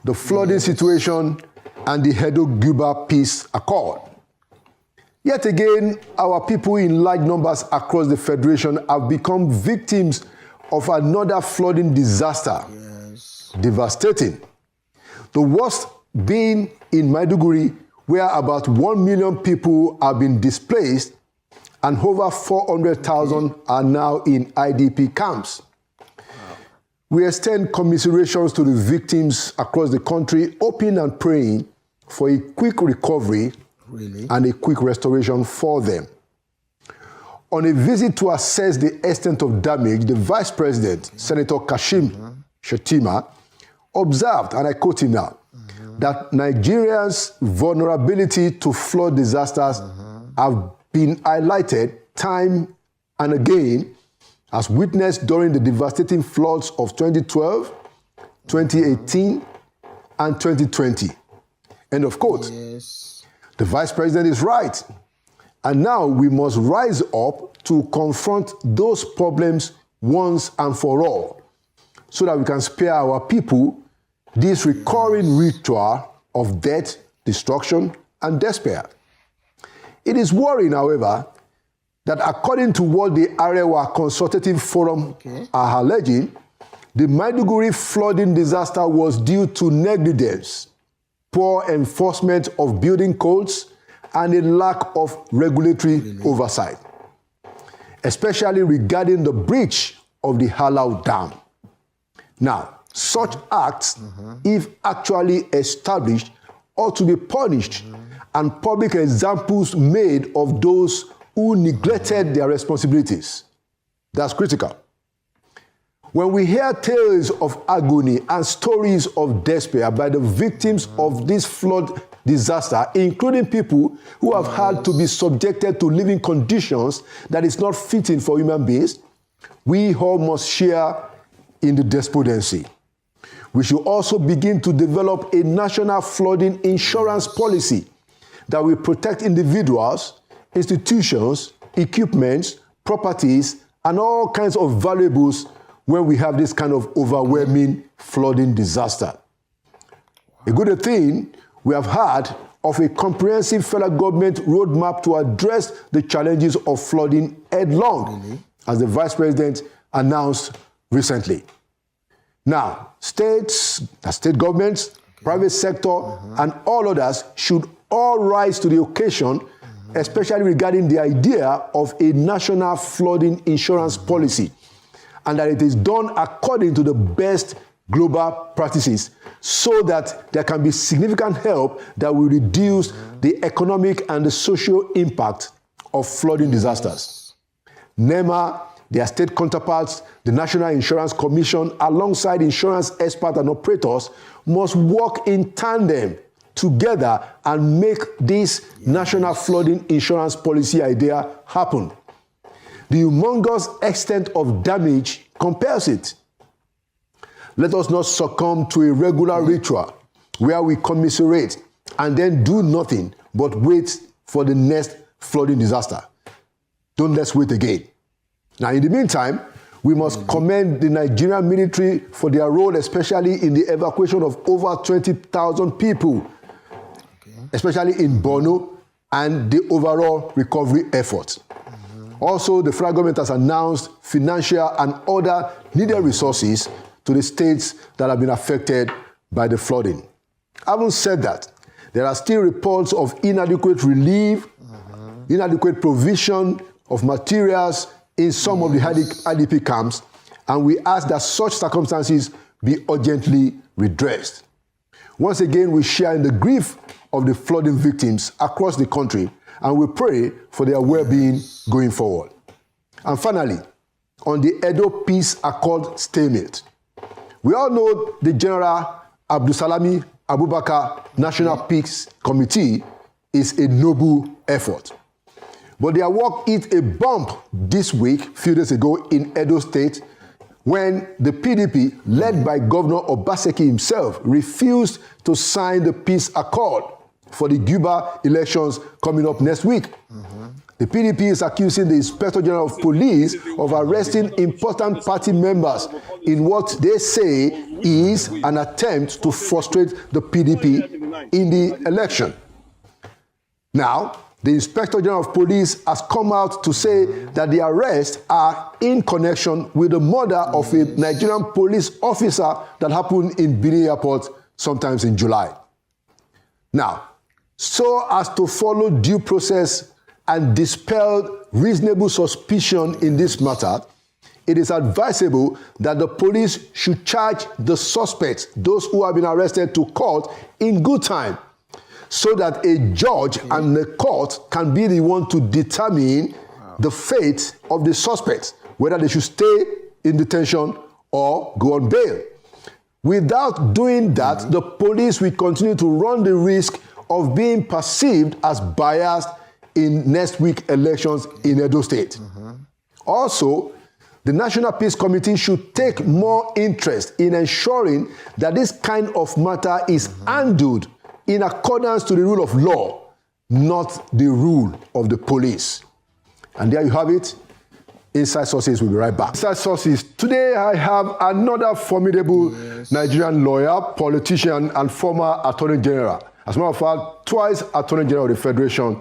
the flooding situation, and the Edo-Guba Peace Accord. Yet again, our people in large numbers across the Federation have become victims of another flooding disaster. Yes. Devastating. The worst being in Maiduguri, where about 1 million people have been displaced and over 400,000 are now in IDP camps. We extend commiserations to the victims across the country, hoping and praying for a quick recovery and a quick restoration for them. On a visit to assess the extent of damage, the Vice President, Senator Kashim Shettima, observed, and I quote him now, that Nigeria's vulnerability to flood disasters have been highlighted time and again, as witnessed during the devastating floods of 2012, 2018, and 2020. End of quote. Yes. The Vice President is right. And now we must rise up to confront those problems once and for all, so that we can spare our people this recurring ritual of death, destruction, and despair. It is worrying, however, that according to what the Arewa Consultative Forum are alleging, the Maiduguri flooding disaster was due to negligence, poor enforcement of building codes, and a lack of regulatory oversight, especially regarding the breach of the Halau Dam. Now, such acts, if actually established, ought to be punished, and public examples made of those who neglected their responsibilities. That's critical. When we hear tales of agony and stories of despair by the victims of this flood disaster, including people who have had to be subjected to living conditions that is not fitting for human beings, we all must share in the despondency. We should also begin to develop a national flooding insurance policy that will protect individuals, institutions, equipments, properties, and all kinds of valuables when we have this kind of overwhelming flooding disaster. A good thing we have had of a comprehensive federal government roadmap to address the challenges of flooding headlong, as the Vice President announced recently. Now, state governments, private sector, and all others should all rise to the occasion, especially regarding the idea of a national flooding insurance policy, and that it is done according to the best global practices, so that there can be significant help that will reduce the economic and the social impact of flooding disasters. NEMA, their state counterparts, the National Insurance Commission, alongside insurance experts and operators, must work in tandem together and make this national flooding insurance policy idea happen. The humongous extent of damage compels it. Let us not succumb to a regular ritual where we commiserate and then do nothing but wait for the next flooding disaster. Don't let's wait again. Now, in the meantime, we must commend the Nigerian military for their role, especially in the evacuation of over 20,000 people, especially in Borno, and the overall recovery efforts. Also, the federal government has announced financial and other needed resources to the states that have been affected by the flooding. Having said that, there are still reports of inadequate relief, inadequate provision of materials in some of the IDP camps, and we ask that such circumstances be urgently redressed. Once again, we share in the grief of the flooding victims across the country, and we pray for their well-being going forward. And finally, on the Edo Peace Accord stalemate, we all know the General Abdulsalami Abubakar National Peace Committee is a noble effort. But their work hit a bump this week, a few days ago, in Edo State, when the PDP, led by Governor Obaseki himself, refused to sign the peace accord for the Guba elections coming up next week. The PDP is accusing the Inspector General of Police of arresting important party members in what they say is an attempt to frustrate the PDP in the election. Now, the Inspector General of Police has come out to say that the arrests are in connection with the murder of a Nigerian police officer that happened in Benin Airport sometimes in July. Now, so as to follow due process and dispel reasonable suspicion in this matter, it is advisable that the police should charge the suspects, those who have been arrested, to court in good time, so that a judge and the court can be the one to determine the fate of the suspects, whether they should stay in detention or go on bail. Without doing that, the police will continue to run the risk of being perceived as biased in next week's elections in Edo State. Also, the National Peace Committee should take more interest in ensuring that this kind of matter is handled in accordance to the rule of law, not the rule of the police. And there you have it. Inside Sources will be right back. Inside Sources, today I have another formidable Nigerian lawyer, politician, and former Attorney General. As a matter of fact, twice Attorney General of the Federation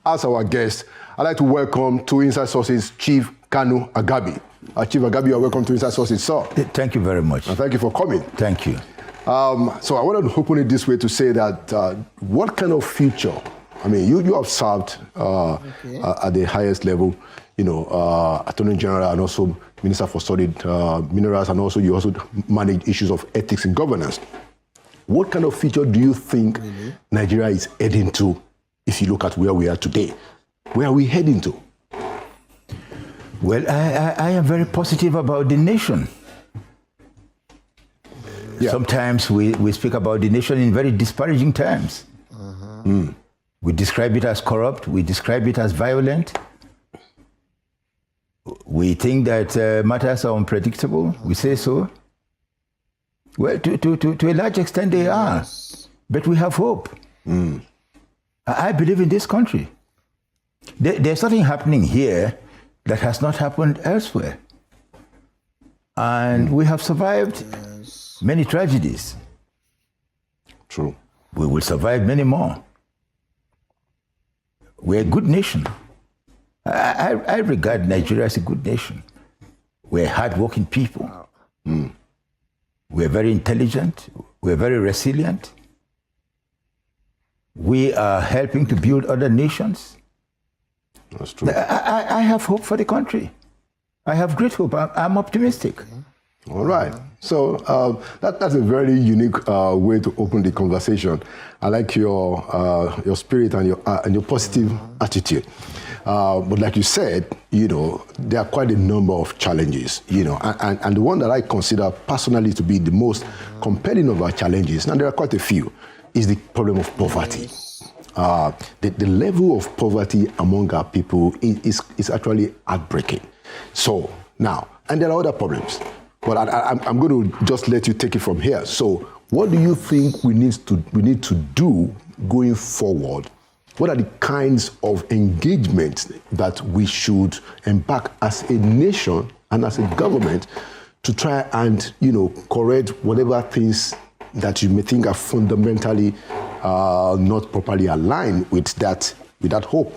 as our guest. I'd like to welcome to Inside Sources Chief Kanu Agabi. Chief Agabi, you're welcome to Inside Sources, sir. Thank you very much. And thank you for coming. Thank you. So I wanted to open it this way to say that what kind of future, I mean, you have served at the highest level, you know, Attorney General and also Minister for Studied Minerals, and also you also manage issues of ethics and governance. What kind of future do you think Nigeria is heading to if you look at where we are today? Where are we heading to? Well, I am very positive about the nation. Yeah. Sometimes we speak about the nation in very disparaging terms. We describe it as corrupt. We describe it as violent. We think that matters are unpredictable. We say so. Well, to a large extent they are. But we have hope. I believe in this country. There's something happening here that has not happened elsewhere. And we have survived many tragedies. True. We will survive many more. We're a good nation. I regard Nigeria as a good nation. We're hardworking people. We're very intelligent. We're very resilient. We are helping to build other nations. That's true. I have hope for the country. I have great hope. I'm optimistic. All right. So that's a very unique way to open the conversation. I like your spirit and your positive attitude. But like you said, you know, there are quite a number of challenges, you know, and the one that I consider personally to be the most compelling of our challenges, and there are quite a few, is the problem of poverty. The level of poverty among our people is actually heartbreaking. So now, and there are other problems, but I'm going to just let you take it from here. So what do you think we need to do going forward? What are the kinds of engagements that we should embark as a nation and as a government to try and, you know, correct whatever things that you may think are fundamentally not properly aligned with that hope?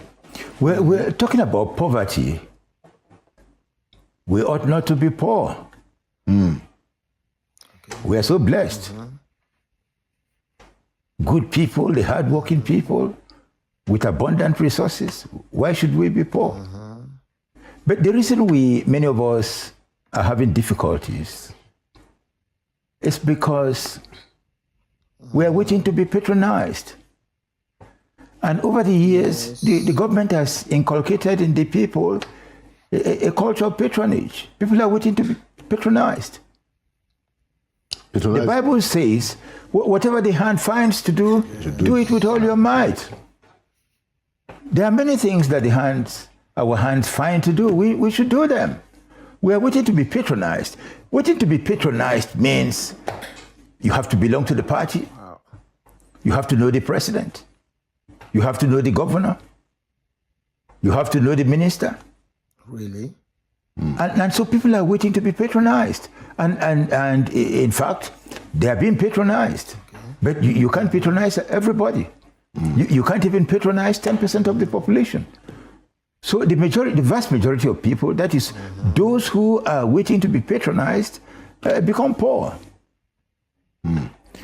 We're talking about poverty. We ought not to be poor. We are so blessed. Good people, the hardworking people, with abundant resources. Why should we be poor? But the reason many of us are having difficulties is because we are waiting to be patronized. And over the years, the government has inculcated in the people a culture of patronage. People are waiting to be patronized. The Bible says, whatever the hand finds to do, do it with all your might. There are many things that our hands find to do. We should do them. We are waiting to be patronized. Waiting to be patronized means you have to belong to the party. You have to know the president. You have to know the governor. You have to know the minister. Really? And so people are waiting to be patronized. And in fact, they are being patronized. Okay. But you can't patronize everybody. You can't even patronize 10% of the population. So the vast majority of people, that is, those who are waiting to be patronized, become poor.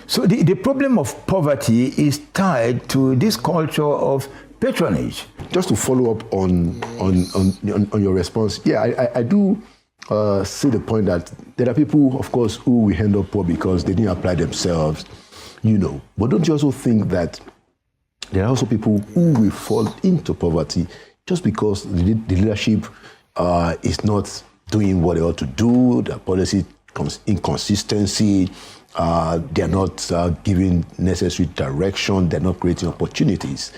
So the problem of poverty is tied to this culture of patronage. Just to follow up on your response, yeah, I do see the point that there are people, of course, who will end up poor because they didn't apply themselves, But don't you also think that there are also people who will fall into poverty just because the leadership is not doing what they ought to do, the policy inconsistency, they're not giving necessary direction, they're not creating opportunities?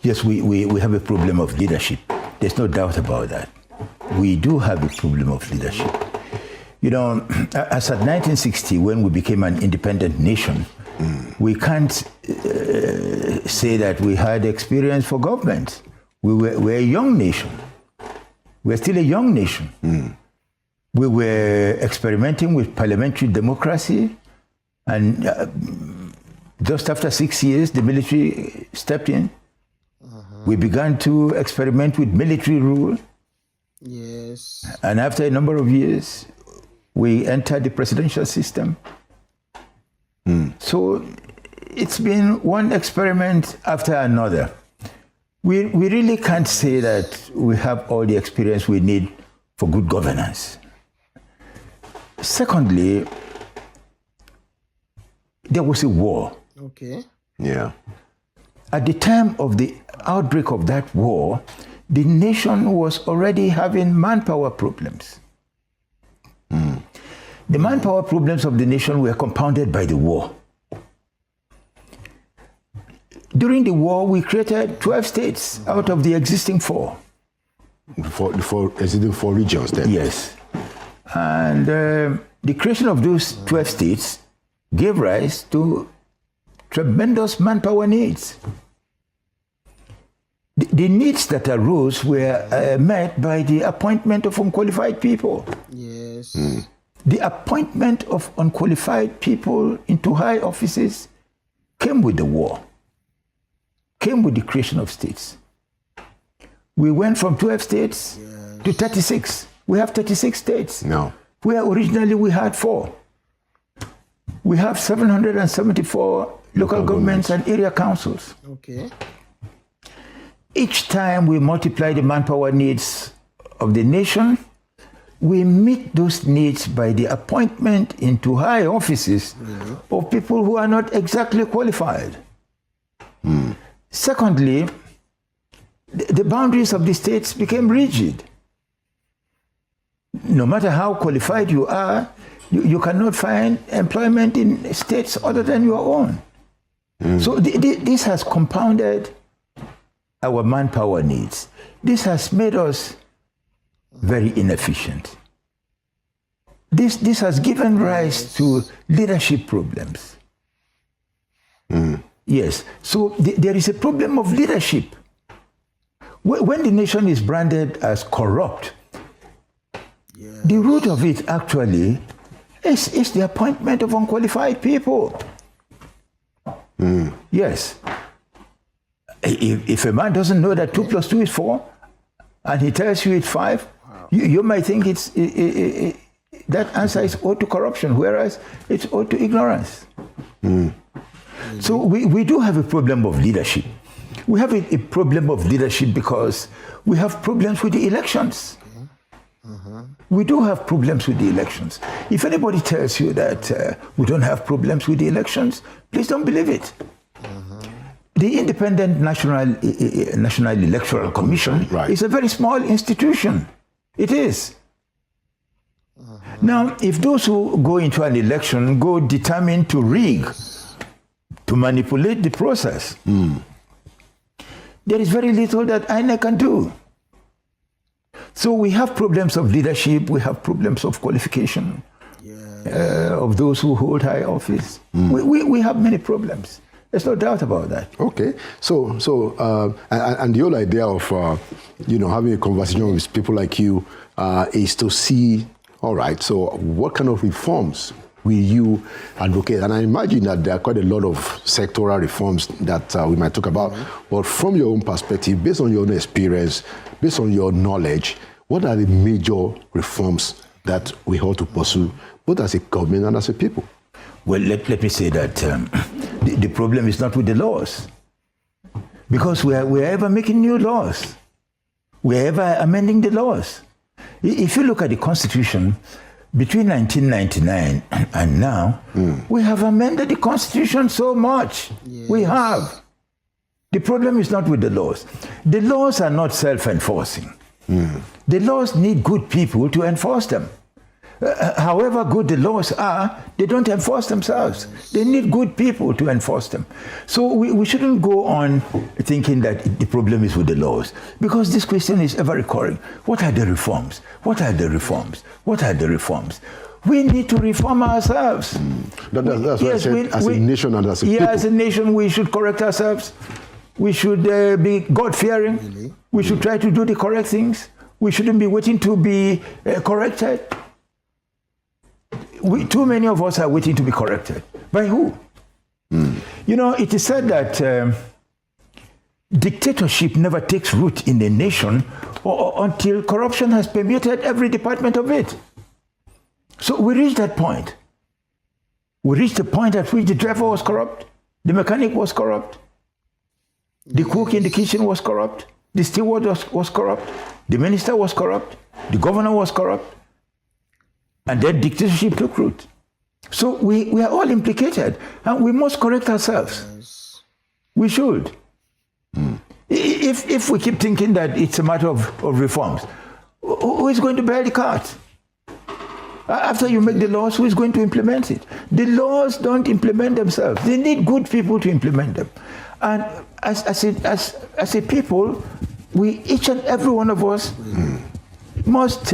Yes, we have a problem of leadership. There's no doubt about that. We do have a problem of leadership. As at 1960, when we became an independent nation, we can't say that we had experience for government. We're a young nation. We're still a young nation. We were experimenting with parliamentary democracy, and just after 6 years, the military stepped in. We began to experiment with military rule. Yes. And after a number of years, we entered the presidential system. So it's been one experiment after another. We really can't say that we have all the experience we need for good governance. Secondly, there was a war. Okay. Yeah. At the time of the outbreak of that war, the nation was already having manpower problems. The manpower problems of the nation were compounded by the war. During the war, we created 12 states out of the existing 4. Existing 4 regions then? Yes. And the creation of those 12 states gave rise to tremendous manpower needs. The needs that arose were met by the appointment of unqualified people. Yes. The appointment of unqualified people into high offices came with the war, came with the creation of states. We went from 12 states to 36. We have 36 states. No. Where originally we had 4. We have 774 local governments and area councils. Okay. Each time we multiply the manpower needs of the nation, we meet those needs by the appointment into high offices of people who are not exactly qualified. Secondly, the boundaries of the states became rigid. No matter how qualified you are, you cannot find employment in states other than your own. So this has compounded our manpower needs. This has made us very inefficient. This has given rise to leadership problems. Yes, so there is a problem of leadership. When the nation is branded as corrupt, the root of it actually is the appointment of unqualified people. Yes. If a man doesn't know that 2 plus 2 is 4, and he tells you it's 5, you might think that answer is owed to corruption, whereas it's owed to ignorance. So we do have a problem of leadership. We have a problem of leadership because we have problems with the elections. We do have problems with the elections. If anybody tells you that we don't have problems with the elections, please don't believe it. The Independent National Electoral Commission is a very small institution. It is. Now, if those who go into an election go determined to rig, to manipulate the process, there is very little that INEC can do. So we have problems of leadership, we have problems of qualification of those who hold high office. We have many problems. There's no doubt about that. Okay, and the whole idea of having a conversation with people like you is to see, all right, so what kind of reforms will you advocate? And I imagine that there are quite a lot of sectoral reforms that we might talk about. But from your own perspective, based on your own experience, based on your knowledge, what are the major reforms that we ought to pursue, both as a government and as a people? Well, let me say that the problem is not with the laws, because we are ever making new laws. We are ever amending the laws. If you look at the Constitution, between 1999 and now, we have amended the Constitution so much. Yes. We have. The problem is not with the laws. The laws are not self-enforcing. The laws need good people to enforce them. However good the laws are, they don't enforce themselves. They need good people to enforce them. So we shouldn't go on thinking that the problem is with the laws, because this question is ever recurring. What are the reforms? What are the reforms? What are the reforms? We need to reform ourselves. That's what I said, as a nation and as a people. Yeah, as a nation, we should correct ourselves. We should be God-fearing. Really? We should try to do the correct things. We shouldn't be waiting to be corrected. Too many of us are waiting to be corrected. By who? You know, it is said that dictatorship never takes root in a nation until corruption has permeated every department of it. So we reached that point. We reached the point at which the driver was corrupt, the mechanic was corrupt, the cook in the kitchen was corrupt, the steward was corrupt, the minister was corrupt, the governor was corrupt, and then dictatorship took root. So we are all implicated, and we must correct ourselves. Yes. We should. If we keep thinking that it's a matter of reforms, who is going to bear the cart? After you make the laws, who is going to implement it? The laws don't implement themselves. They need good people to implement them. And as a people, each and every one of us, must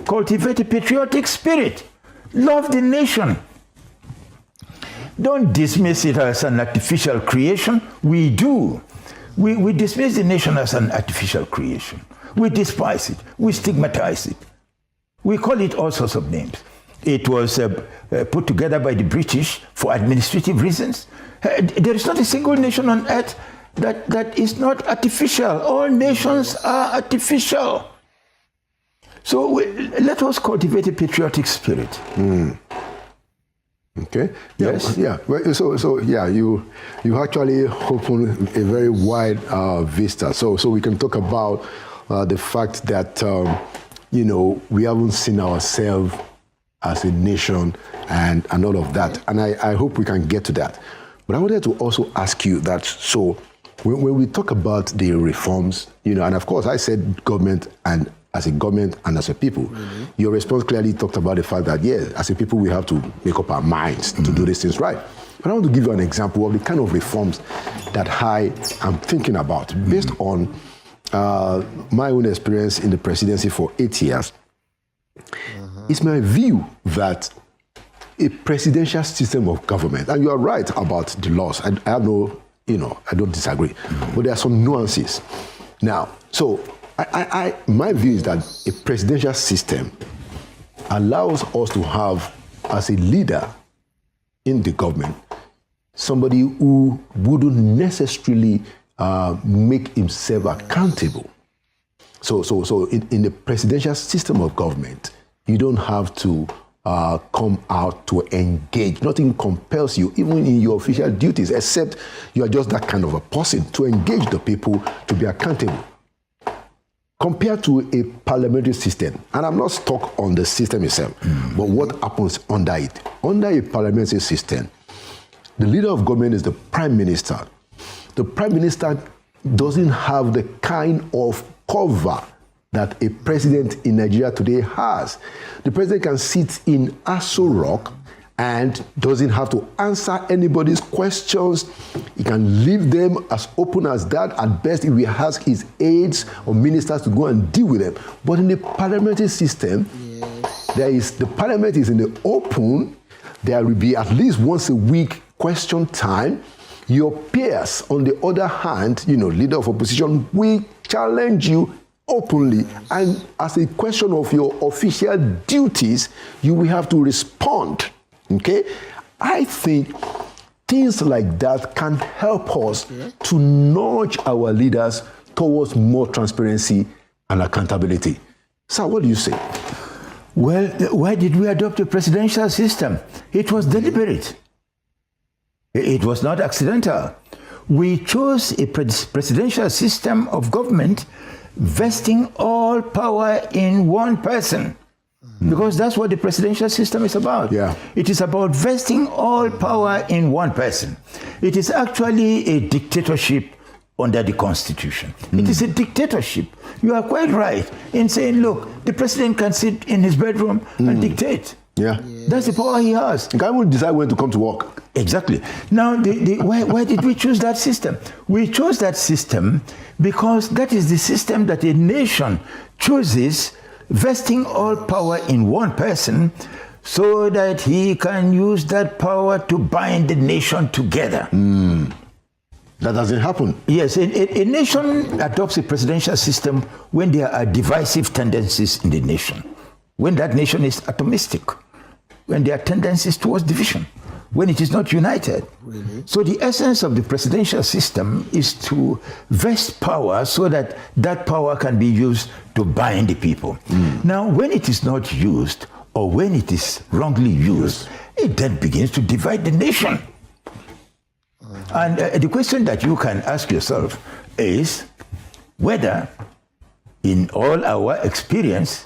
cultivate a patriotic spirit. Love the nation. Don't dismiss it as an artificial creation. We do. We dismiss the nation as an artificial creation. We despise it. We stigmatize it. We call it all sorts of names. It was put together by the British for administrative reasons. There is not a single nation on earth that is not artificial. All nations are artificial. So let us cultivate a patriotic spirit. Okay. Yes. Yeah. Well, so you actually open a very wide vista. So we can talk about the fact that we haven't seen ourselves as a nation and all of that. And I hope we can get to that. But I wanted to also ask you that, so when we talk about the reforms, and of course I said government and as a government and as a people, your response clearly talked about the fact that, as a people, we have to make up our minds to do these things right. But I want to give you an example of the kind of reforms that I am thinking about based on my own experience in the presidency for 8 years. It's my view that a presidential system of government, and you are right about the laws, I have no, I don't disagree, but there are some nuances. Now, so my view is that a presidential system allows us to have, as a leader in the government, somebody who wouldn't necessarily make himself accountable. So in the presidential system of government, you don't have to come out to engage. Nothing compels you, even in your official duties, except you are just that kind of a person to engage the people to be accountable. Compared to a parliamentary system, and I'm not stuck on the system itself, but what happens under it. Under a parliamentary system, the leader of government is the prime minister. The prime minister doesn't have the kind of cover that a president in Nigeria today has. The president can sit in Aso Rock and doesn't have to answer anybody's questions. He can leave them as open as that. At best, he will ask his aides or ministers to go and deal with them. But in the parliamentary system, the parliament is in the open. There will be at least once a week question time. Your peers, on the other hand, leader of opposition, will challenge you openly. And as a question of your official duties, you will have to respond. Okay? I think things like that can help us to nudge our leaders towards more transparency and accountability. Sir, what do you say? Well, why did we adopt a presidential system? It was deliberate. It was not accidental. We chose a presidential system of government vesting all power in one person. Because that's what the presidential system is about. Yeah. It is about vesting all power in one person. It is actually a dictatorship under the Constitution. It is a dictatorship. You are quite right in saying, look, the president can sit in his bedroom and dictate. Yeah. That's the power he has. The guy will decide when to come to work. Exactly. Now, why did we choose that system? We chose that system because that is the system that a nation chooses, vesting all power in one person so that he can use that power to bind the nation together. That doesn't happen. Yes, a nation adopts a presidential system when there are divisive tendencies in the nation, when that nation is atomistic, when there are tendencies towards division, when it is not united. Really? So the essence of the presidential system is to vest power so that that power can be used to bind the people. Now, when it is not used, or when it is wrongly used, it then begins to divide the nation. And the question that you can ask yourself is whether in all our experience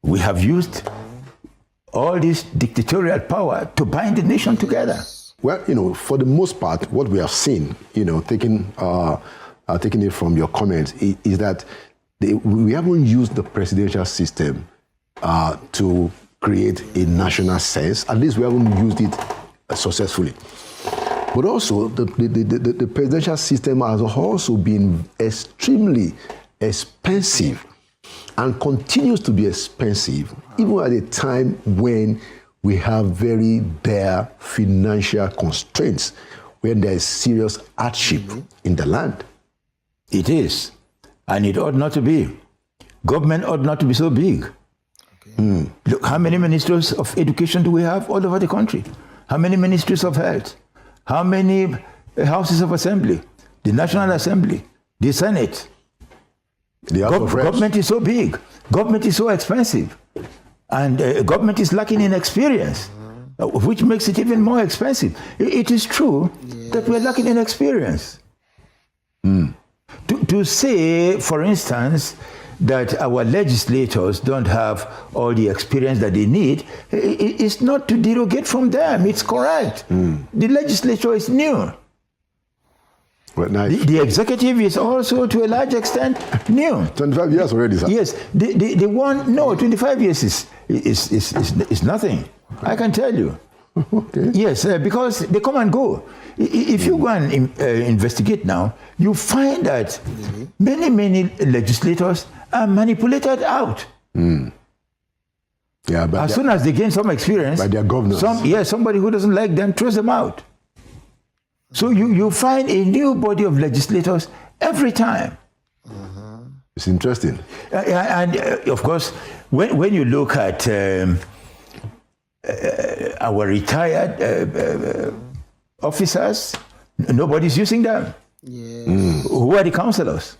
we have used all this dictatorial power to bind the nation together. Well, for the most part, what we have seen, taking it from your comments, is that we haven't used the presidential system to create a national sense. At least we haven't used it successfully. But also, the presidential system has also been extremely expensive and continues to be expensive, even at a time when we have very dire financial constraints, when there is serious hardship in the land. It is, and it ought not to be. Government ought not to be so big. Look, how many ministers of education do we have all over the country? How many ministries of health? How many houses of assembly? The National Assembly, the Senate. The House of Reps. Government is so big. Government is so expensive. And government is lacking in experience, which makes it even more expensive. It is true that we're lacking in experience. To say, for instance, that our legislators don't have all the experience that they need, it's not to derogate from them. It's correct. The legislature is new. Well, nice. The executive is also, to a large extent, new. 25 years already, sir. Yes. The one, no, 25 years is nothing. I can tell you. Okay. Yes, because they come and go. If you go and investigate now, you find that many legislators are manipulated out. Yeah, but as soon as they gain some experience, by their governors. Somebody who doesn't like them throws them out. So you find a new body of legislators every time. It's interesting. And of course, when you look at our retired officers, nobody's using them. Yes. Who are the councillors?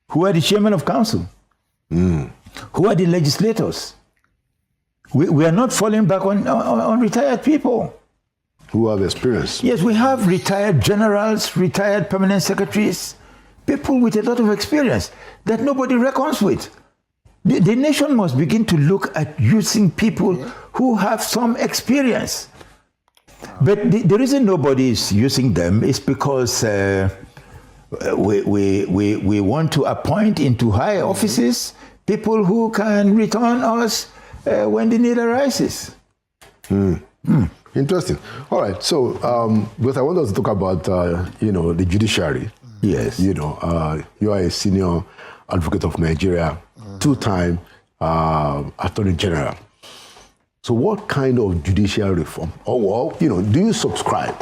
Who are the chairmen of council? Who are the legislators? We are not falling back on retired people. Who have experience. Yes, we have retired generals, retired permanent secretaries, people with a lot of experience that nobody reckons with. The nation must begin to look at using people who have some experience. But the reason nobody is using them is because we want to appoint into high offices people who can return us when the need arises. Interesting. All right. So, because I want us to talk about, the judiciary. Yes. You are a senior advocate of Nigeria, two-time Attorney General. So what kind of judicial reform, do you subscribe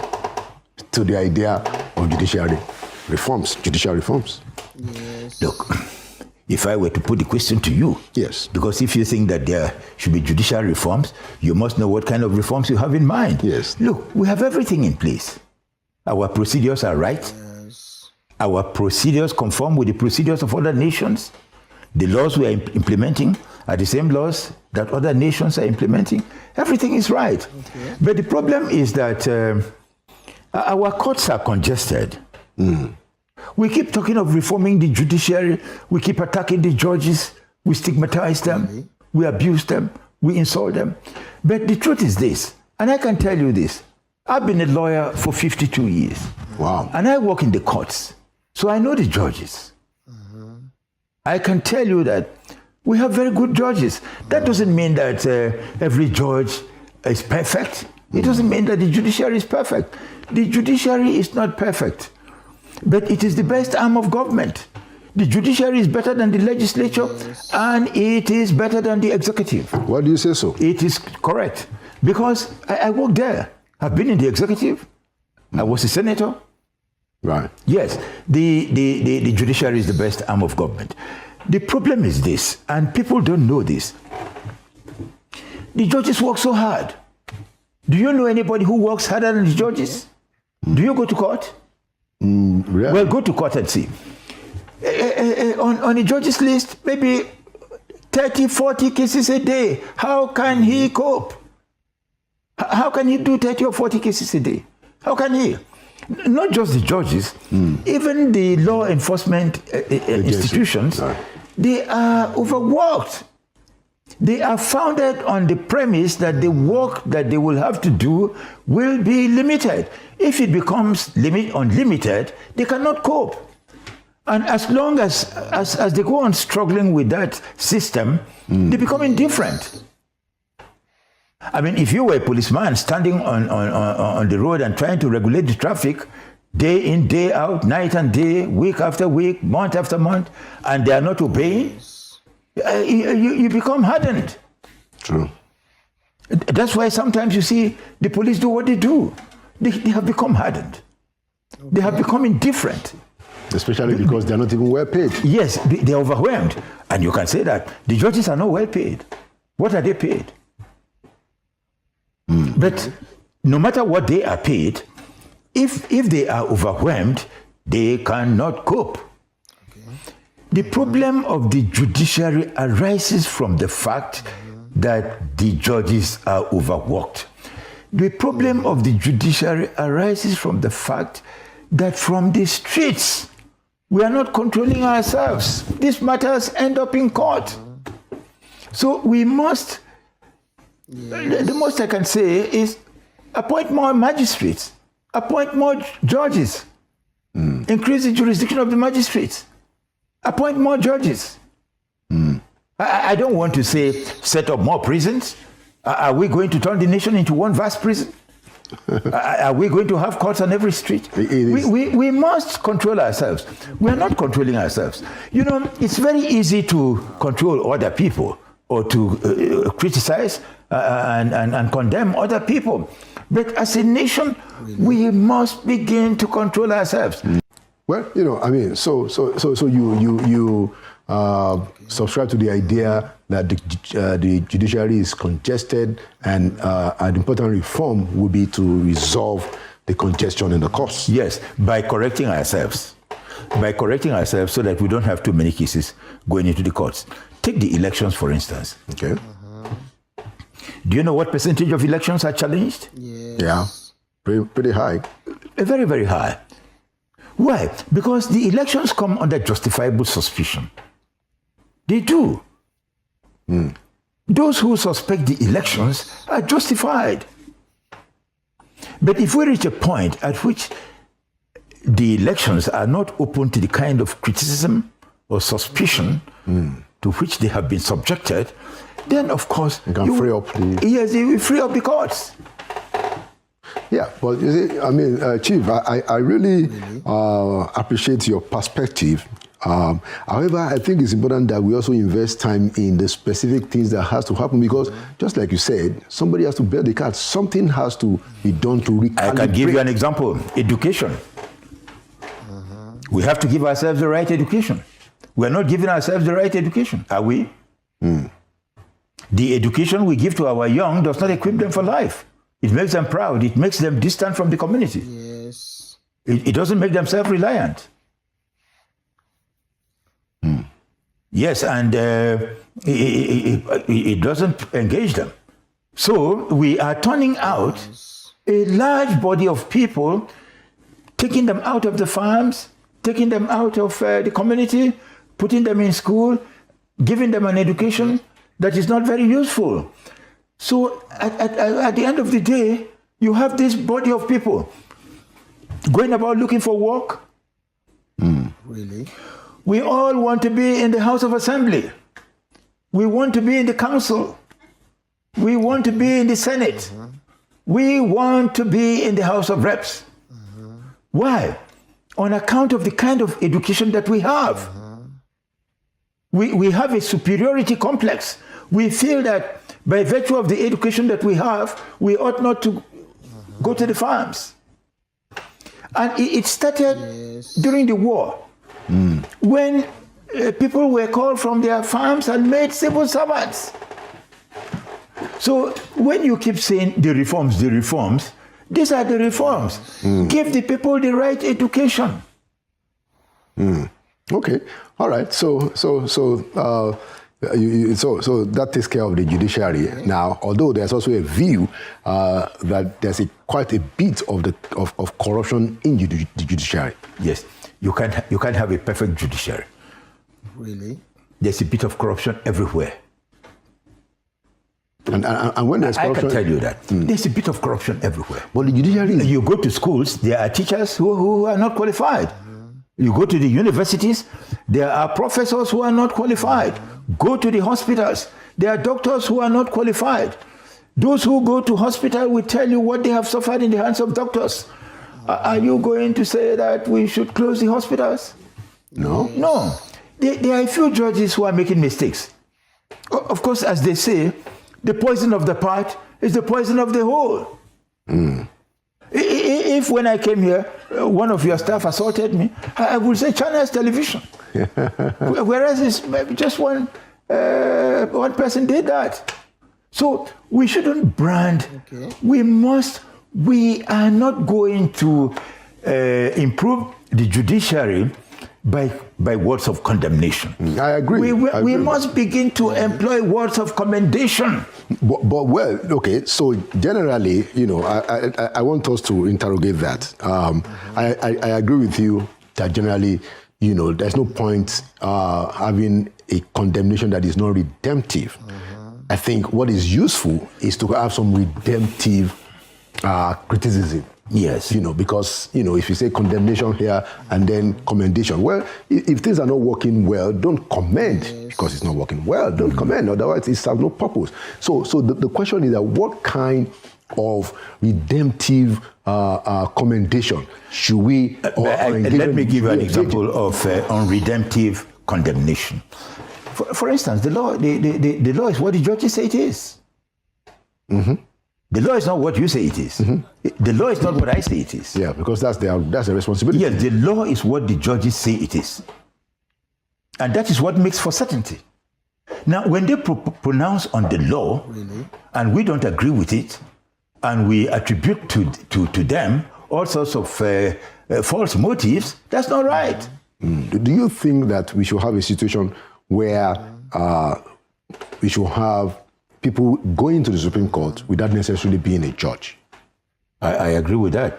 to the idea of judicial reforms. Yes. Look, if I were to put the question to you, Yes. because if you think that there should be judicial reforms, you must know what kind of reforms you have in mind. Yes. Look, we have everything in place. Our procedures are right. Yes. Our procedures conform with the procedures of other nations. The laws we are implementing are the same laws that other nations are implementing. Everything is right. Okay. But the problem is that our courts are congested. We keep talking of reforming the judiciary. We keep attacking the judges. We stigmatize them. We abuse them. We insult them. But the truth is this, and I can tell you this. I've been a lawyer for 52 years. Wow. And I work in the courts. So I know the judges. I can tell you that we have very good judges. That doesn't mean that every judge is perfect. It doesn't mean that the judiciary is perfect. The judiciary is not perfect, but it is the best arm of government. The judiciary is better than the legislature, and it is better than the executive. Why do you say so? It is correct, because I work there. I've been in the executive. I was a senator. Right. Yes, the judiciary is the best arm of government. The problem is this, and people don't know this. The judges work so hard. Do you know anybody who works harder than the judges? Do you go to court? Really? Well, go to court and see. On a judge's list, maybe 30, 40 cases a day. How can he cope? How can he do 30 or 40 cases a day? How can he? Not just the judges, even the law enforcement institutions, they are overworked. They are founded on the premise that the work that they will have to do will be limited. If it becomes unlimited, they cannot cope. And as long as they go on struggling with that system, they become indifferent. I mean, if you were a policeman standing on the road and trying to regulate the traffic, day in, day out, night and day, week after week, month after month, and they are not obeying, you become hardened. True. That's why sometimes you see the police do what they do. They have become hardened. They have become indifferent. Especially because they're not even well paid. Yes, they're overwhelmed. And you can say that the judges are not well paid. What are they paid? But no matter what they are paid, if they are overwhelmed, they cannot cope. The problem of the judiciary arises from the fact that the judges are overworked. The problem of the judiciary arises from the fact that from the streets, we are not controlling ourselves. These matters end up in court. So we must, the most I can say is appoint more magistrates, appoint more judges, increase the jurisdiction of the magistrates, appoint more judges. I don't want to say set up more prisons. Are we going to turn the nation into one vast prison? Are we going to have courts on every street? We must control ourselves. We are not controlling ourselves. You know, it's very easy to control other people or to criticize and condemn other people. But as a nation, we must begin to control ourselves. Well, you know, I mean, so you subscribe to the idea that the judiciary is congested, and an important reform would be to resolve the congestion in the courts. Yes, by correcting ourselves. By correcting ourselves so that we don't have too many cases going into the courts. Take the elections, for instance. Okay. Do you know what percentage of elections are challenged? Yes. Yeah, pretty high. Very, very high. Why? Because the elections come under justifiable suspicion. They do. Those who suspect the elections are justified. But if we reach a point at which the elections are not open to the kind of criticism or suspicion to which they have been subjected, then of course you can free up the... Yes, they will free up the courts. Yeah, but you see, I mean, Chief, I really appreciate your perspective However, I think it's important that we also invest time in the specific things that has to happen because, just like you said, somebody has to bear the cat. Something has to be done to recalibrate. I can give you an example. Education. We have to give ourselves the right education. We're not giving ourselves the right education, are we? The education we give to our young does not equip them for life. It makes them proud. It makes them distant from the community. Yes. It doesn't make them self-reliant. Yes, and it doesn't engage them. So we are turning out a large body of people, taking them out of the farms, taking them out of the community, putting them in school, giving them an education that is not very useful. So at the end of the day, you have this body of people going about looking for work. Really? We all want to be in the House of Assembly. We want to be in the council. We want to be in the Senate. We want to be in the House of Reps. Why? On account of the kind of education that we have. We have a superiority complex. We feel that by virtue of the education that we have, we ought not to go to the farms. And it started during the war, when people were called from their farms and made civil servants. So when you keep saying the reforms, these are the reforms. Give the people the right education. Okay, all right. So that takes care of the judiciary. Now, although there's also a view that there's quite a bit of corruption in the judiciary. Yes, you can't have a perfect judiciary. Really? There's a bit of corruption everywhere. And when there's corruption, I can tell you that there's a bit of corruption everywhere. But the judiciary, you go to schools, there are teachers who are not qualified. You go to the universities, there are professors who are not qualified. Go to the hospitals, there are doctors who are not qualified. Those who go to hospital will tell you what they have suffered in the hands of doctors. Are you going to say that we should close the hospitals? No. No. There are a few judges who are making mistakes. Of course, as they say, the poison of the part is the poison of the whole. If when I came here, one of your staff assaulted me, I would say China's television. Whereas it's just one person did that. So we shouldn't brand. Okay. We are not going to improve the judiciary by words of condemnation. I agree. We must begin to employ words of commendation. But well, okay, so generally, I want us to interrogate that. I agree with you that generally, there's no point having a condemnation that is not redemptive. I think what is useful is to have some redemptive criticism. Yes. Because, if you say condemnation here and then commendation, well, if things are not working well, don't commend because it's not working well. Don't commend, otherwise it serves no purpose. So the question is that what kind of redemptive commendation should we... let me give you an example of unredemptive condemnation. For instance, the law is what the judges say it is. The law is not what you say it is. The law is not what I say it is. Yeah, because that's their responsibility. Yes, the law is what the judges say it is. And that is what makes for certainty. Now, when they pronounce on the law, and we don't agree with it, and we attribute to them all sorts of false motives, that's not right. Do you think that we should have a situation where we should have people going to the Supreme Court without necessarily being a judge? I agree with that.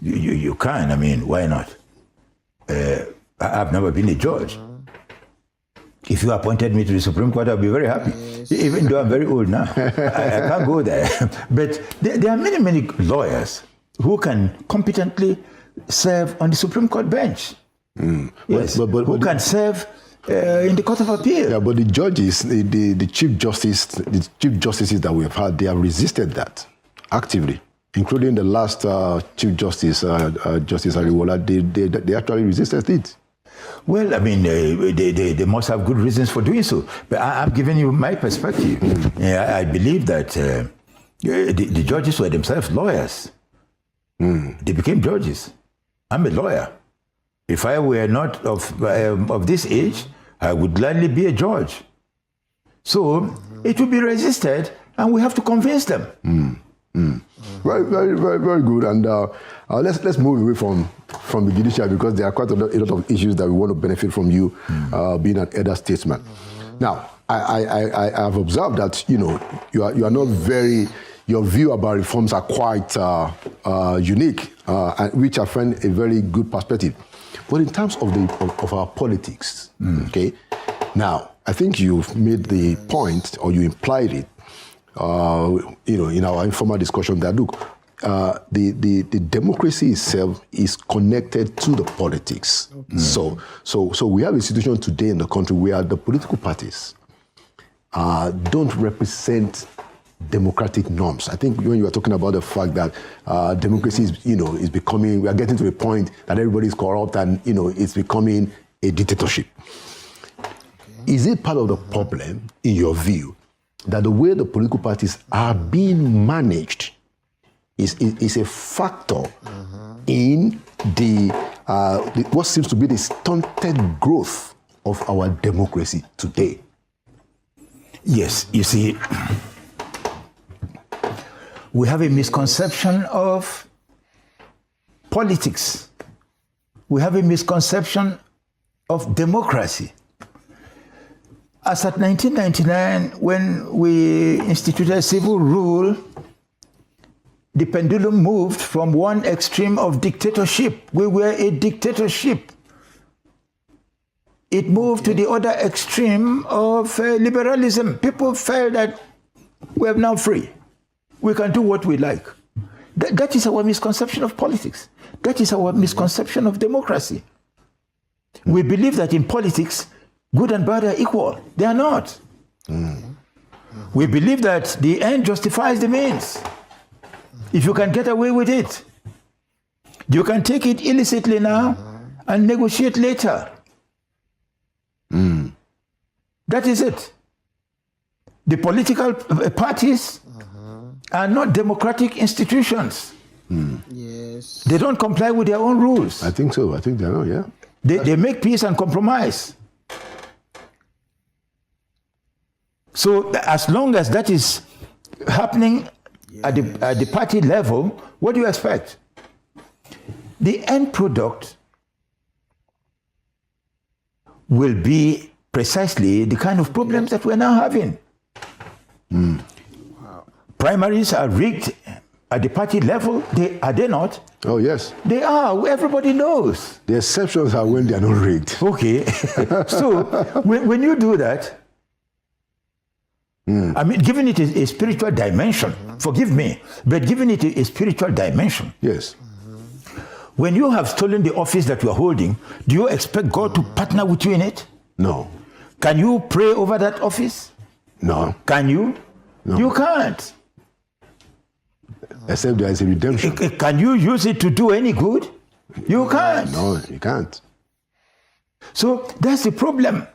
You can. I mean, why not? I've never been a judge. If you appointed me to the Supreme Court, I'll be very happy. Even though I'm very old now. I can't go there. But there are many lawyers who can competently serve on the Supreme Court bench. Yes, who can serve in the Court of Appeal. Yeah, but the judges, the Chief Justices that we have had, they have resisted that actively, including the last Chief Justice, Justice Ariwola. They actually resisted it. Well, I mean, they must have good reasons for doing so. But I'm giving you my perspective. Yeah, I believe that the judges were themselves lawyers. They became judges. I'm a lawyer. If I were not of this age, I would gladly be a judge. So it will be resisted, and we have to convince them. Very, very, very, very good. And let's move away from the judiciary, because there are quite a lot of issues that we want to benefit from you being an elder statesman. Now, I have observed that you are not very. Your view about reforms are quite unique, which I find a very good perspective. But in terms of our politics, okay. Now, I think you've made the point, or you implied it, in our informal discussion that look, the democracy itself is connected to the politics. Okay. So we have a situation today in the country where the political parties don't represent democratic norms. I think when you are talking about the fact that democracy is becoming, we are getting to a point that everybody is corrupt and it's becoming a dictatorship. Okay. Is it part of the problem, in your view, that the way the political parties are being managed is a factor in the what seems to be the stunted growth of our democracy today? Yes, you see, we have a misconception of politics. We have a misconception of democracy. As at 1999, when we instituted civil rule, the pendulum moved from one extreme of dictatorship. We were a dictatorship. It moved to the other extreme of liberalism. People felt that we are now free. We can do what we like. That is our misconception of politics. That is our misconception of democracy. We believe that in politics, good and bad are equal. They are not. We believe that the end justifies the means. If you can get away with it, you can take it illicitly now and negotiate later. That is it. The political parties are not democratic institutions. Yes. They don't comply with their own rules. I think so. I think they know, yeah. They make peace and compromise. So as long as that is happening at the party level, what do you expect? The end product will be precisely the kind of problems that we're now having. Primaries are rigged at the party level. Are they not? Oh, yes. They are. Everybody knows. The exceptions are when they are not rigged. Okay. So when you do that, I mean, giving it a spiritual dimension, forgive me, but giving it a spiritual dimension. Yes. When you have stolen the office that you are holding, do you expect God to partner with you in it? No. Can you pray over that office? No. Can you? No. You can't. Except there is a redemption. Can you use it to do any good? You can't. No, you can't. So that's the problem.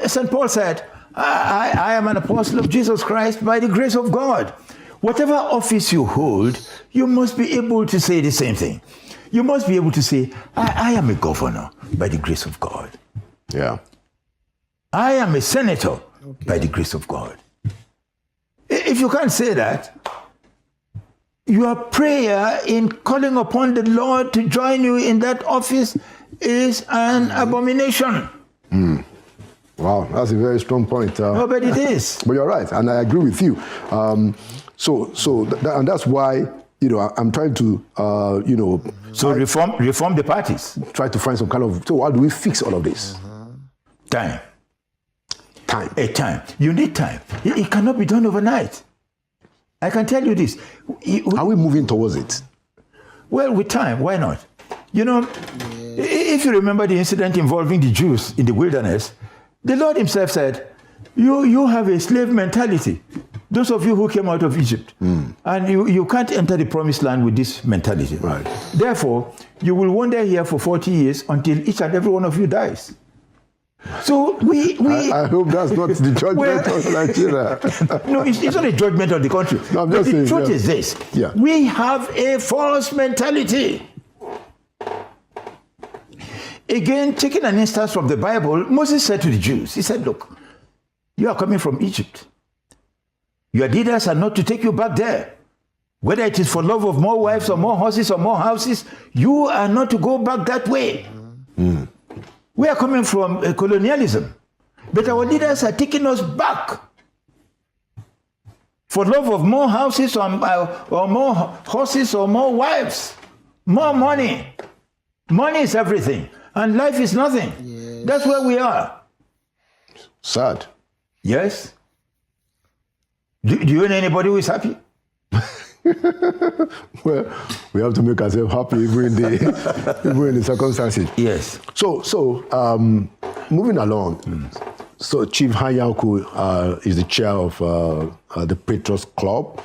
St. Paul said, I am an apostle of Jesus Christ by the grace of God. Whatever office you hold, you must be able to say the same thing. You must be able to say, I am a governor by the grace of God. Yeah. I am a senator by the grace of God. If you can't say that, your prayer in calling upon the Lord to join you in that office is an abomination. Wow, that's a very strong point. No, but it is. But you're right, and I agree with you. And that's why I'm trying to So reform the parties. Try to find some kind of. So how do we fix all of this? Time. Time. You need time. It cannot be done overnight. I can tell you this. Are we moving towards it? Well, with time, why not? If you remember the incident involving the Jews in the wilderness, the Lord himself said, you have a slave mentality. Those of you who came out of Egypt. And you can't enter the promised land with this mentality. Right. Therefore, you will wander here for 40 years until each and every one of you dies. So I hope that's not the judgment of Nigeria. No, it's not a judgment of the country. No, I'm but just the saying, truth yeah. is this. Yeah. We have a false mentality. Again, taking an instance from the Bible, Moses said to the Jews, he said, look, you are coming from Egypt. Your leaders are not to take you back there. Whether it is for love of more wives or more horses or more houses, you are not to go back that way. We are coming from colonialism, but our leaders are taking us back for love of more houses or more horses or more wives, more money. Money is everything, and life is nothing. Yes. That's where we are. Sad. Yes? Do you know anybody who is happy? Well, we have to make ourselves happy even in the circumstances. Yes. So, moving along. So, Chief Hanyanku is the chair of the Patriots Club.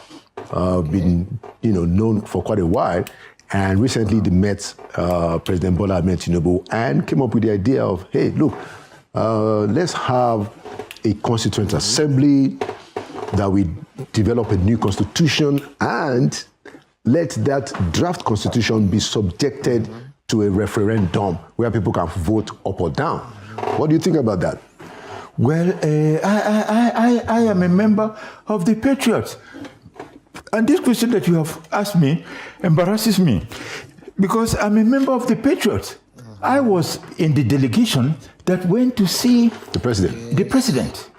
Been known for quite a while, and recently they met President Bola Ahmed Tinubu and came up with the idea of, hey, look, let's have a constituent assembly, that we develop a new constitution, and let that draft constitution be subjected to a referendum where people can vote up or down. What do you think about that? Well, I am a member of the Patriots. And this question that you have asked me embarrasses me, because I'm a member of the Patriots. I was in the delegation that went to see The president. the president.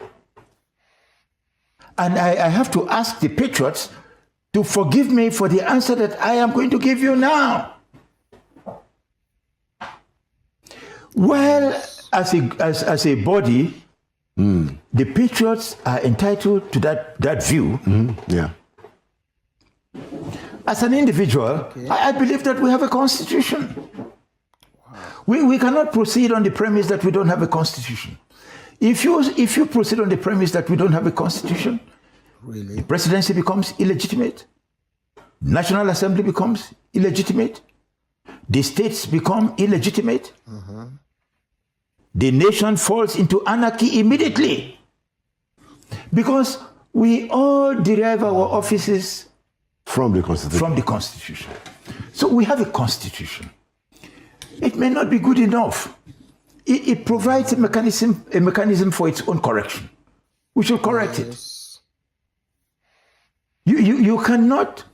And I have to ask the Patriots to forgive me for the answer that I am going to give you now. Well, as a body, the Patriots are entitled to that view. Yeah. As an individual, I believe that we have a constitution. We cannot proceed on the premise that we don't have a constitution. If you proceed on the premise that we don't have a constitution, the presidency becomes illegitimate, National Assembly becomes illegitimate, the states become illegitimate, the nation falls into anarchy immediately, because we all derive our offices From the constitution. from the Constitution. So we have a constitution. It may not be good enough. It provides a mechanism for its own correction. We should correct it. You cannot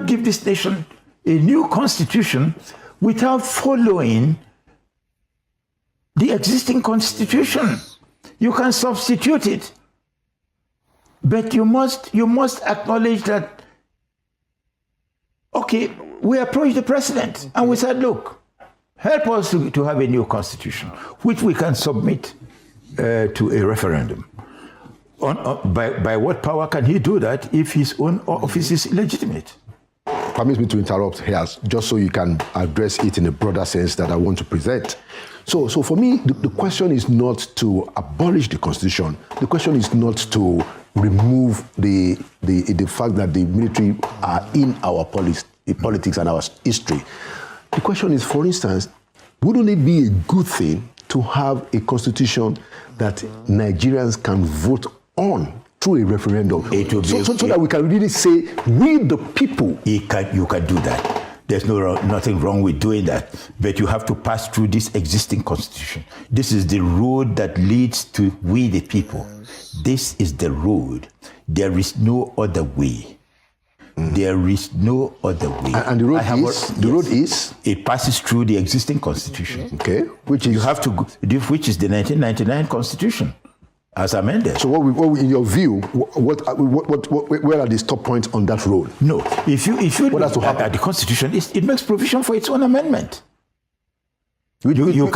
give this nation a new constitution without following the existing constitution. You can substitute it, but you must acknowledge that. Okay, we approached the president and we said, look, help us to have a new constitution, which we can submit to a referendum. By what power can he do that if his own office is illegitimate? Permit me to interrupt here, just so you can address it in a broader sense that I want to present. So for me, the question is not to abolish the constitution. The question is not to remove the fact that the military are in our politics and our history. The question is, for instance, wouldn't it be a good thing to have a constitution that Nigerians can vote on through a referendum? It will be so that we can really say, we the people. You can do that. There's nothing wrong with doing that. But you have to pass through this existing constitution. This is the road that leads to we the people. This is the road. There is no other way. There is no other way. And the road is? It passes through the existing constitution. Okay. Which is? You have to go, which is the 1999 constitution, as amended. So what in your view, where are the stop points on that road? No. If you What has to look happen? at the constitution, it makes provision for its own amendment. You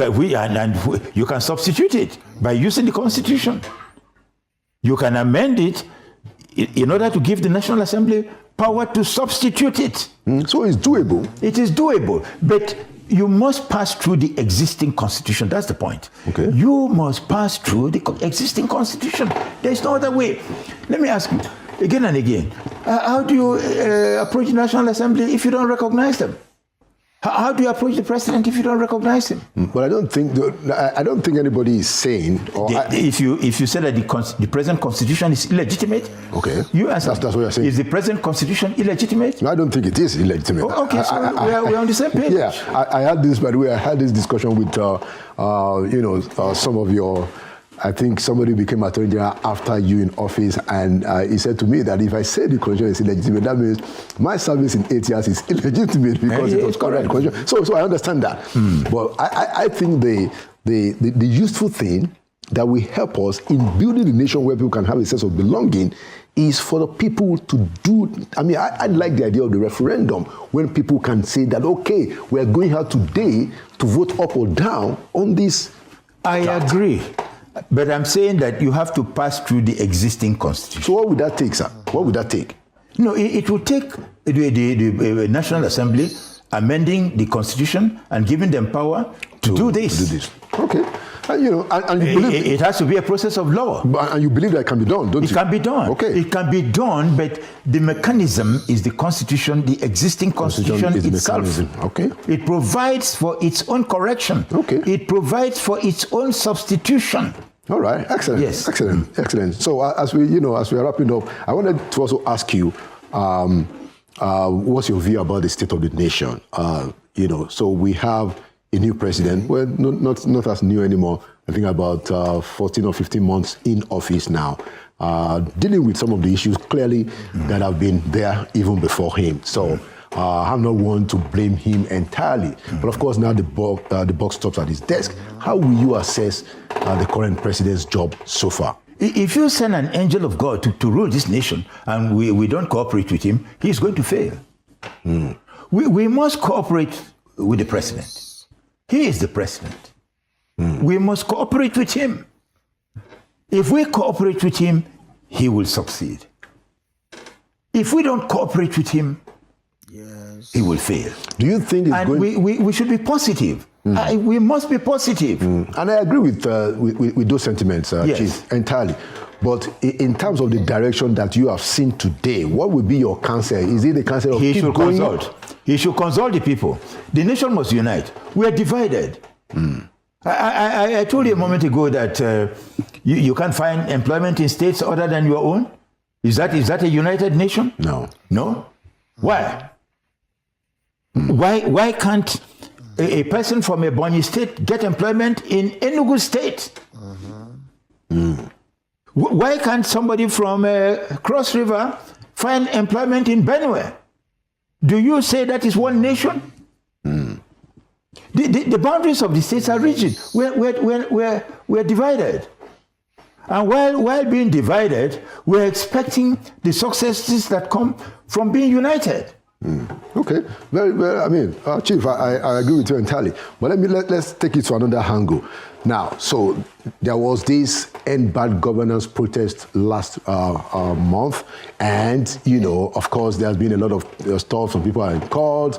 can substitute it by using the constitution. You can amend it in order to give the National Assembly power to substitute it. So it's doable. It is doable, but you must pass through the existing constitution. That's the point. Okay. You must pass through the existing constitution. There's no other way. Let me ask you again and again. How do you approach the National Assembly if you don't recognize them? How do you approach the president if you don't recognize him? But I don't think anybody is saying. If you say that the present constitution is illegitimate, okay, you answer. That's what you're saying. Is the present constitution illegitimate? No, I don't think it is illegitimate. Oh, okay, so we're on the same page. Yeah, I had this. By the way, I had this discussion with some of your. I think somebody became Attorney General after you in office, and he said to me that if I say the constitution is illegitimate, that means my service in 8 years is illegitimate because it was correct. So I understand that. But I think the useful thing that will help us in building a nation where people can have a sense of belonging is for the people to do. I mean, I like the idea of the referendum when people can say that, okay, we're going out today to vote up or down on this. I agree. But I'm saying that you have to pass through the existing constitution. So what would that take, sir? What would that take? No, it will take the National Assembly amending the constitution and giving them power to do this. Okay. And you believe it has to be a process of law. And you believe that it can be done, don't you? It can be done. Okay. It can be done, but the mechanism is the constitution, the existing constitution is itself. Mechanism. Okay. It provides for its own correction. Okay. It provides for its own substitution. All right. Excellent. Yes. Excellent. So as we are wrapping up, I wanted to also ask you, what's your view about the state of the nation? So we have a new president, well, not as new anymore, I think about 14 or 15 months in office now, dealing with some of the issues clearly that have been there even before him. So I'm not one to blame him entirely. But of course, now the buck stops at his desk. How will you assess the current president's job so far? If you send an angel of God to rule this nation and we don't cooperate with him, he's going to fail. We must cooperate with the president. He is the president. We must cooperate with him. If we cooperate with him, he will succeed. If we don't cooperate with him, he will fail. Do you think it's we should be positive. We must be positive. And I agree with those sentiments, yes. Chief, entirely. But in terms of the direction that you have seen today, what would be your counsel? Is it the counsel of He should consult. He should consult the people. The nation must unite. We are divided. I told you a moment ago that you can't find employment in states other than your own. Is that a united nation? No. No? Why? Why can't a person from a Ebonyi state get employment in Enugu state? Why can't somebody from Cross River find employment in Benue? Do you say that is one nation? The boundaries of the states are rigid. We're divided. And while being divided, we're expecting the successes that come from being united. Okay, very, very. I mean, Chief, I agree with you entirely. But let's take it to another angle. Now, so there was this End Bad Governance protest last month, and of course, there's been a lot of stuff. Some people are in court.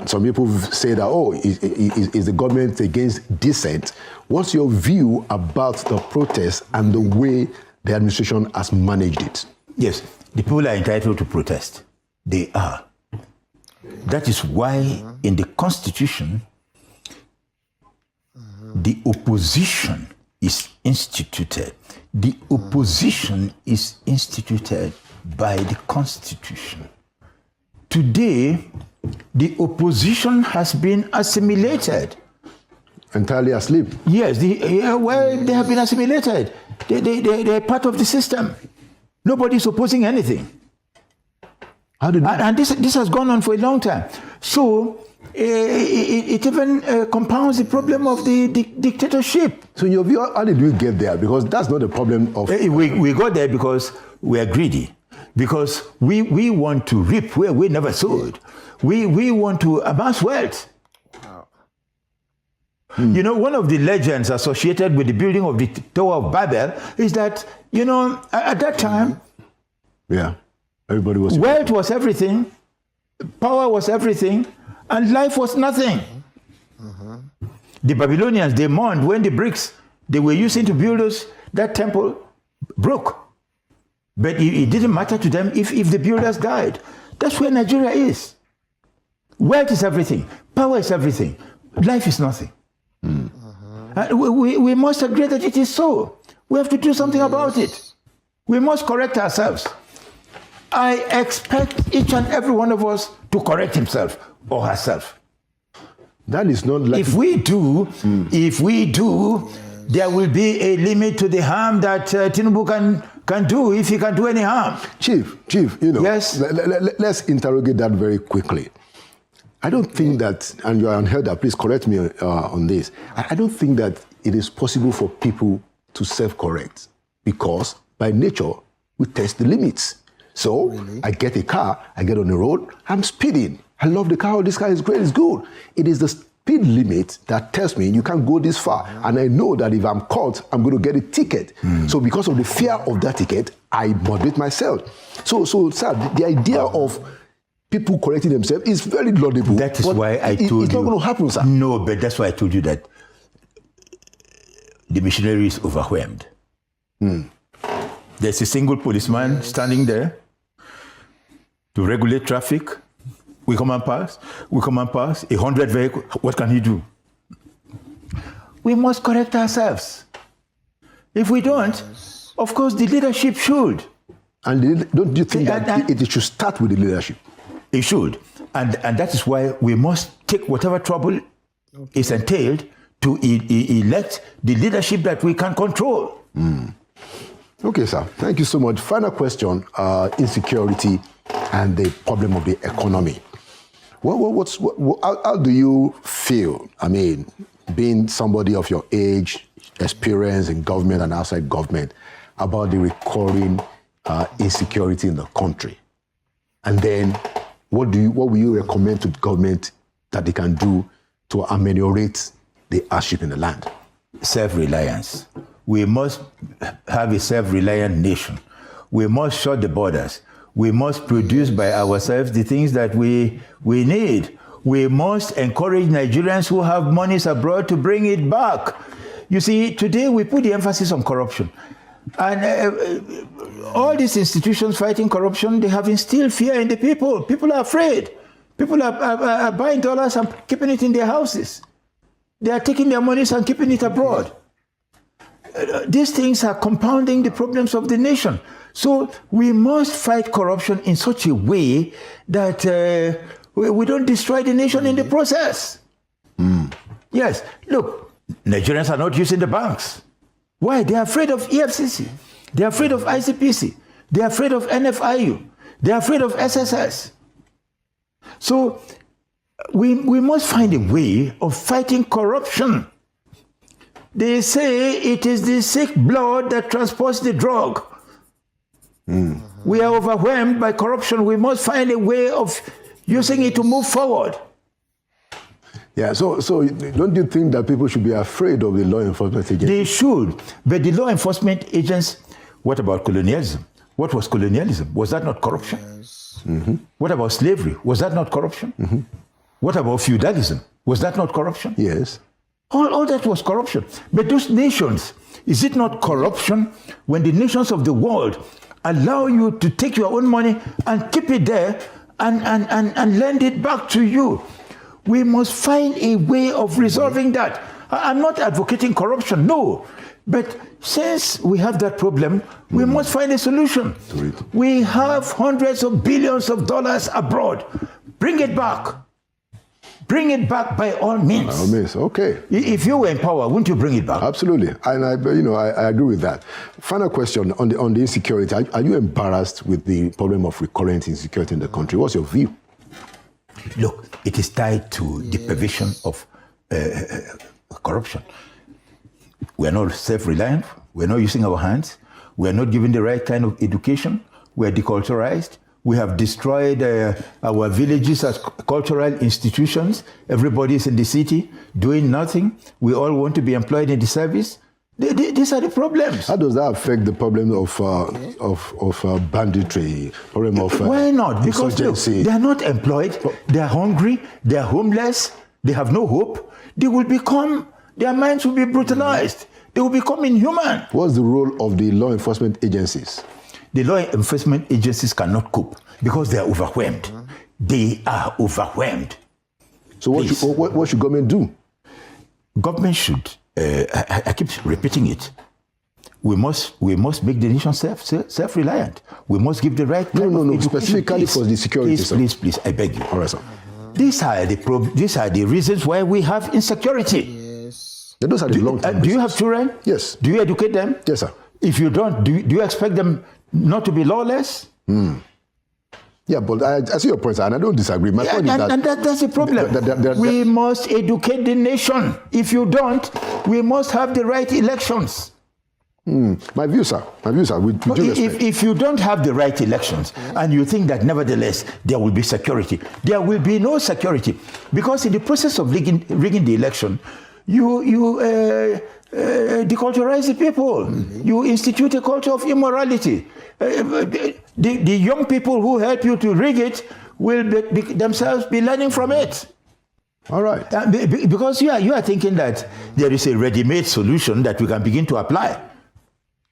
Some people say that, is the government against dissent? What's your view about the protest and the way the administration has managed it? Yes, the people are entitled to protest. They are. That is why in the Constitution, the opposition is instituted. The opposition is instituted by the Constitution. Today, the opposition has been assimilated. Entirely asleep? Yes, they have been assimilated. They're part of the system. Nobody's opposing anything. And this has gone on for a long time. So it even compounds the problem of the dictatorship. So in your view, how did we get there? Because that's not the problem of... We got there because we are greedy. Because we want to reap where we never sowed. We want to amass wealth. One of the legends associated with the building of the Tower of Babel is that, at that time, Yeah. Everybody was... Wealth was everything, power was everything, and life was nothing. The Babylonians, they mourned when the bricks they were using to build that temple broke. But it didn't matter to them if the builders died. That's where Nigeria is. Wealth is everything. Power is everything. Life is nothing. We must agree that it is so. We have to do something about it. We must correct ourselves. I expect each and every one of us to correct himself or herself. That is not like... If we do, there will be a limit to the harm that Tinubu can do, if he can do any harm. Chief, Yes? Let's interrogate that very quickly. I don't think that, and you are unheard of, please correct me on this. I don't think that it is possible for people to self-correct because by nature, we test the limits. So I get a car, I get on the road, I'm speeding. I love the car, oh, this car is great, it's good. It is the speed limit that tells me you can't go this far. And I know that if I'm caught, I'm going to get a ticket. So because of the fear of that ticket, I moderate myself. So sir, the idea of people correcting themselves is very laudable. That is why I told you. It's not going to happen, sir. No, but that's why I told you that the machinery is overwhelmed. There's a single policeman standing there to regulate traffic. We come and pass, 100 vehicles. What can he do? We must correct ourselves. If we don't, of course, the leadership should. And don't you think that it should start with the leadership? It should. And that is why we must take whatever trouble is entailed to elect the leadership that we can control. Okay, sir. Thank you so much. Final question, insecurity and the problem of the economy. How do you feel, I mean, being somebody of your age, experience in government and outside government, about the recurring insecurity in the country? And then what will you recommend to government that they can do to ameliorate the hardship in the land? Self-reliance. We must have a self-reliant nation. We must shut the borders. We must produce by ourselves the things that we need. We must encourage Nigerians who have monies abroad to bring it back. You see, today we put the emphasis on corruption. And all these institutions fighting corruption, they have instilled fear in the people. People are afraid. People are buying dollars and keeping it in their houses. They are taking their monies and keeping it abroad. These things are compounding the problems of the nation. So we must fight corruption in such a way that we don't destroy the nation in the process. Yes, look, Nigerians are not using the banks. Why? They are afraid of EFCC. They are afraid of ICPC. They are afraid of NFIU. They are afraid of SSS. So we must find a way of fighting corruption. They say it is the sick blood that transports the drug. We are overwhelmed by corruption. We must find a way of using it to move forward. Yeah, so don't you think that people should be afraid of the law enforcement agencies? They should. But the law enforcement agents, what about colonialism? What was colonialism? Was that not corruption? Yes. What about slavery? Was that not corruption? What about feudalism? Was that not corruption? Yes. All that was corruption. But those nations, is it not corruption when the nations of the world allow you to take your own money and keep it there and lend it back to you? We must find a way of resolving that. I'm not advocating corruption, no. But since we have that problem, we must find a solution. We have hundreds of billions of dollars abroad. Bring it back. Bring it back by all means. By all means, okay. If you were in power, wouldn't you bring it back? Absolutely, and I agree with that. Final question on the insecurity. Are you embarrassed with the problem of recurrent insecurity in the country? What's your view? Look, it is tied to the provision of corruption. We are not self-reliant. We are not using our hands. We are not given the right kind of education. We are deculturized. We have destroyed our villages as cultural institutions. Everybody is in the city doing nothing. We all want to be employed in the service. These are the problems. How does that affect the problem of banditry, problem of Why not? Because look, insurgency? they are not employed, they are hungry, they are homeless, they have no hope. They will become, their minds will be brutalized. They will become inhuman. What's the role of the law enforcement agencies? The law enforcement agencies cannot cope because they are overwhelmed. They are overwhelmed. So what should government do? Government should, I keep repeating it, we must make the nation self-reliant. We must give the right kind of education. Specifically for the security. Please, I beg you. All right, sir. These are the reasons why we have insecurity. Yes. Those are the long-term Do you have children? Yes. Do you educate them? Yes, sir. If you don't, do you expect them not to be lawless? Yeah, but I see your point, sir, and I don't disagree. My point is that's the problem. We must educate the nation. If you don't, we must have the right elections. My view, sir. With due respect. If you don't have the right elections and you think that nevertheless there will be security, there will be no security. Because in the process of rigging the election, you deculturize the people. You institute a culture of immorality. The young people who help you to rig it will themselves be learning from it. All right. Because you are thinking that there is a ready-made solution that we can begin to apply.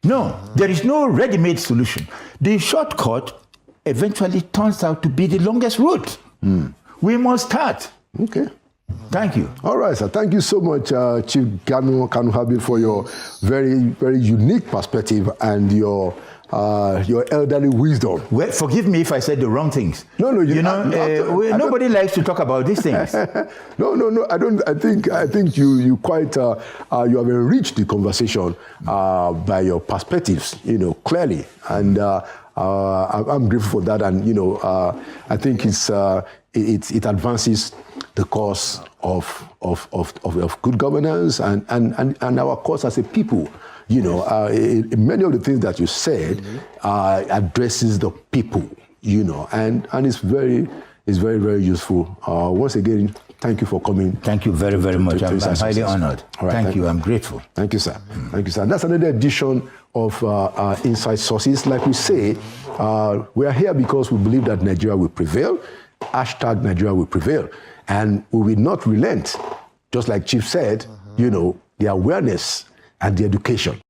No, there is no ready-made solution. The shortcut eventually turns out to be the longest route. We must start. Okay. Thank you. All right, sir. Thank you so much, Chief Kanu Habib, for your very, very unique perspective and your elderly wisdom. Well, forgive me if I said the wrong things. No, nobody likes to talk about these things. No. I don't. I think you quite you have enriched the conversation by your perspectives. Clearly, and I'm grateful for that. And I think it advances the cause of good governance and our cause as a people. Many of the things that you said addresses the people, and it's very, very useful. Once again, thank you for coming. Thank you very, very much. I'm highly honored. All right, thank you. I'm grateful. Thank you, sir. Thank you, sir. That's another edition of Inside Sources. Like we say, we are here because we believe that Nigeria will prevail. # Nigeria will prevail. And we will not relent. Just like Chief said, the awareness and the education.